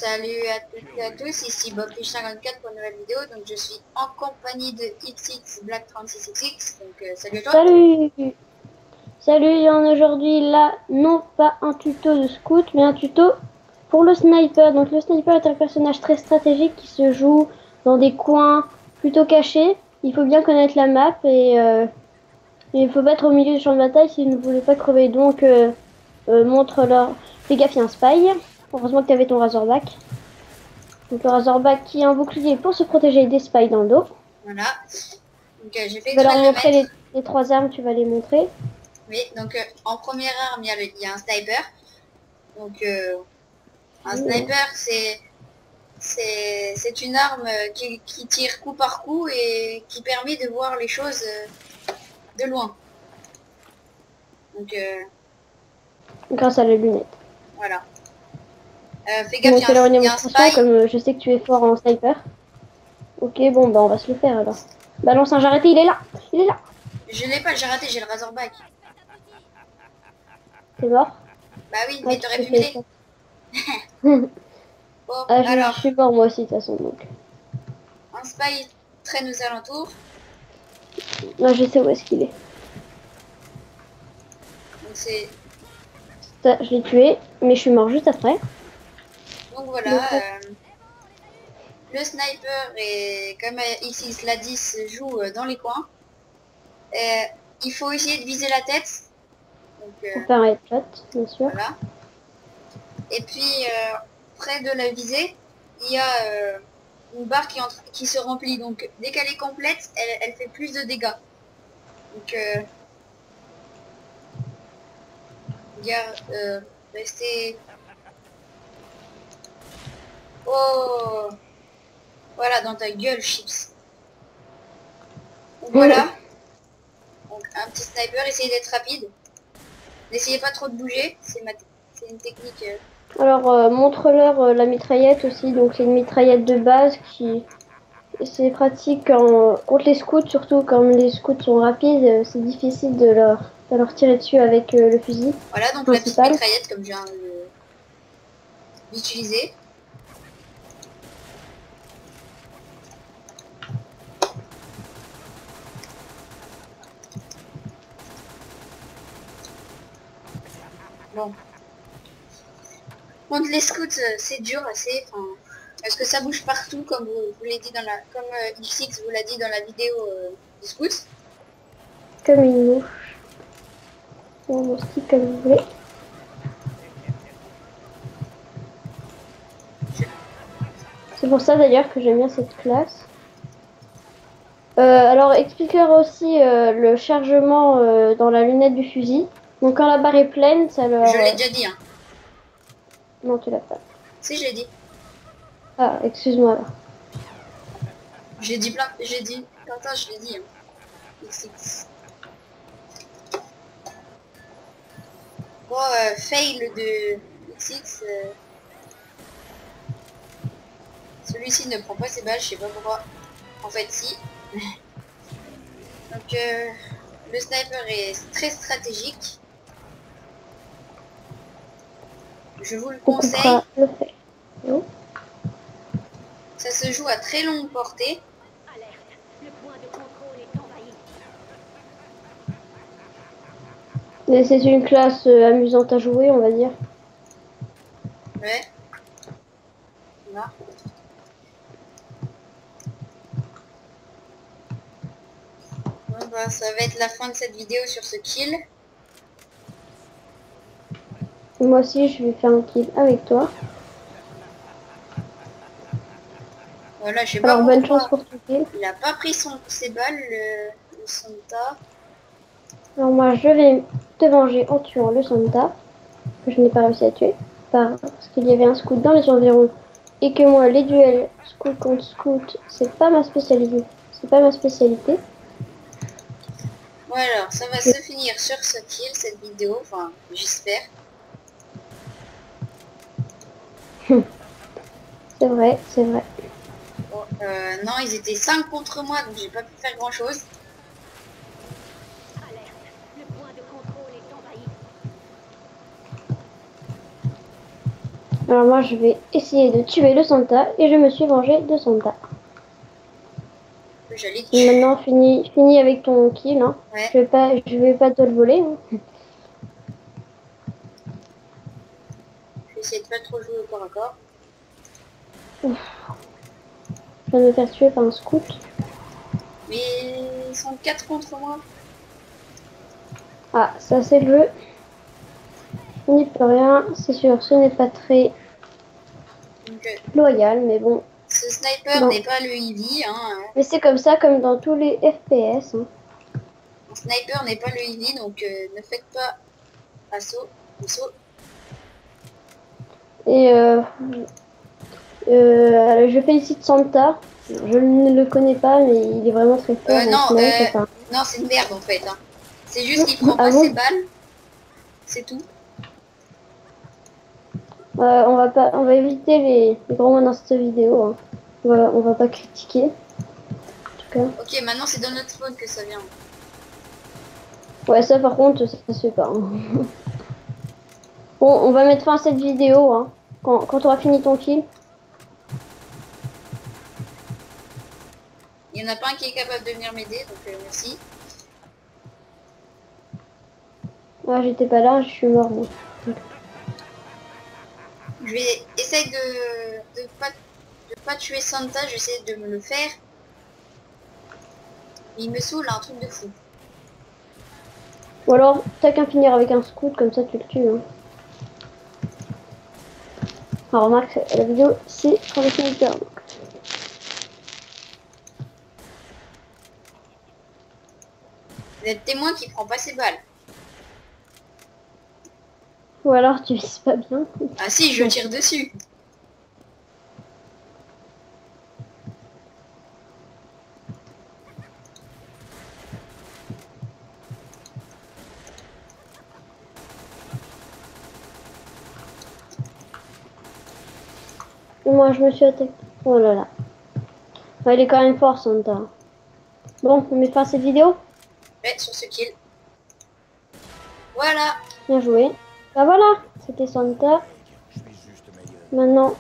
Salut à toutes et à tous, ici BobFish54 pour une nouvelle vidéo. Donc je suis en compagnie de XX Black 36XX. Donc salut à toi. Salut. Salut Yann, aujourd'hui là, non pas un tuto de scout, mais un tuto pour le sniper. Donc le sniper est un personnage très stratégique qui se joue dans des coins plutôt cachés. Il faut bien connaître la map et il faut mettre au milieu du champ de bataille si vous ne voulez pas crever. Donc montre-leur. Fais gaffe, il y a un spy. Heureusement que tu avais ton Razorback. Donc le Razorback qui est un bouclier pour se protéger des spies dans le dos. Voilà. Donc j'ai fait Tu vas exprès leur de le montrer mettre. les trois armes, tu vas les montrer. Oui, donc en première arme, il y a un sniper. Donc un sniper, c'est une arme qui tire coup par coup et qui permet de voir les choses de loin. Donc Grâce à la lunette. voilà. Fais gaffe, Donc alors une il y a un démonstration, spy. comme je sais que tu es fort en sniper. Ok, bon bah on va se le faire alors. Balance un jarreté, il est là. Il est là. Je l'ai pas, j'ai raté, j'ai le Razorback. T'es mort. Bah oui, Ah, mais tu t'aurais t'es pu fait m'aider. ça. Bon, Ah, je alors, suis mort moi aussi de toute façon donc. un spy traîne aux alentours. Ah, je sais où est-ce qu'il est. Donc c'est Ça, je l'ai tué, mais je suis mort juste après. donc voilà. Donc Le sniper et comme ici l'a dit se joue dans les coins. Euh, il faut essayer de viser la tête. Donc pour faire un headshot, bien sûr. voilà. Et puis près de la visée, il y a une barre qui se remplit. Donc dès qu'elle est complète, elle fait plus de dégâts. Donc restez. Oh, voilà dans ta gueule, chips. Donc voilà. Donc un petit sniper, essayez d'être rapide. N'essayez pas trop de bouger, c'est une technique. Alors montre-leur la mitraillette aussi. Donc c'est une mitraillette de base qui c'est pratique contre les scouts, surtout comme les scouts sont rapides, c'est difficile de leur tirer dessus avec le fusil Voilà donc la petite principal. mitraillette comme je viens d'utiliser. Bon. Contre les scouts, c'est dur assez. Enfin, parce que ça bouge partout comme vous l'avez dit dans la. Comme XX vous l'a dit dans la vidéo des scouts. Comme une mouche. Ou un moustique, comme vous voulez. C'est pour ça d'ailleurs que j'aime bien cette classe. Alors explique-leur aussi le chargement dans la lunette du fusil. Donc quand la barre est pleine, ça leur... Je l'ai déjà dit, hein. Non, tu l'as pas. Si, je l'ai dit. Ah, excuse-moi là. J'ai dit plein. J'ai dit. Quentin, je l'ai dit, hein. XX. Bon, fail de XX. Celui-ci ne prend pas ses balles, je sais pas pourquoi. En fait, si. Donc, le sniper est très stratégique. Je vous le On conseille. coupera le fait. Non. Ça se joue à très longue portée. Mais c'est une classe amusante à jouer, on va dire. Ouais. Voilà. Bon, bah, ça va être la fin de cette vidéo sur ce kill. Moi aussi, je vais faire un kill avec toi. Voilà, je sais pas Alors, bonne chance pourquoi. pour ton kill. Il a pas pris ses balles, le Santa. Alors moi, je vais te venger en tuant le Santa, que je n'ai pas réussi à tuer, parce qu'il y avait un scout dans les environs, et que moi, les duels scout contre scout, c'est pas ma spécialité. C'est pas ma spécialité. Bon alors, ça va se finir sur ce kill, cette vidéo. Enfin, j'espère. C'est vrai, c'est vrai. Bon, non, ils étaient 5 contre moi, donc j'ai pas pu faire grand chose. Alors moi je vais essayer de tuer le Santa et je me suis vengé de Santa. J'allais tuer. Maintenant fini avec ton kill. Hein. Ouais. Je vais pas te le voler. Hein. Je vais essayer de pas trop jouer au corps à corps. Ouf. Je viens de me faire tuer par un scout. Mais ils sont 4 contre moi. Ah, ça c'est le jeu. On n'y peut rien, c'est sûr, ce n'est pas très Donc, loyal, mais bon. ce sniper n'est pas le EV. Hein. Mais c'est comme ça, comme dans tous les FPS. Hein. Un sniper n'est pas le EV, donc ne faites pas assaut. Et je félicite Santa. Je ne le connais pas, mais il est vraiment très fort. Non, c'est une merde en fait. Hein. C'est juste qu'il prend pas bon ses balles. C'est tout. on va éviter les gros mots dans cette vidéo. Hein. On va pas critiquer. En tout cas. Ok, maintenant c'est dans notre spawn que ça vient. Ouais, ça par contre, ça se fait pas. Hein. Bon, on va mettre fin à cette vidéo. Hein. Quand tu auras fini ton kill. Il n'y en a pas un qui est capable de venir m'aider, donc merci. Ah, j'étais pas là, je suis mort. Moi. Je vais essayer de pas tuer Santa, je vais essayer de me le faire. Il me saoule un truc de fou. Ou alors, t'as qu'à finir avec un scout, comme ça tu le tues. Hein. Alors, remarque, la vidéo, c'est sur le sniper. Vous êtes témoin qui prend pas ses balles. Ou alors, tu vises pas bien. Ah si, je tire dessus. Et moi, je me suis attaqué. Oh là là. Ouais, il est quand même fort, Santa. Bon, on met fin à cette vidéo. Ouais, sur ce kill. Voilà. Bien joué. Bah voilà, c'était Santa. Maintenant,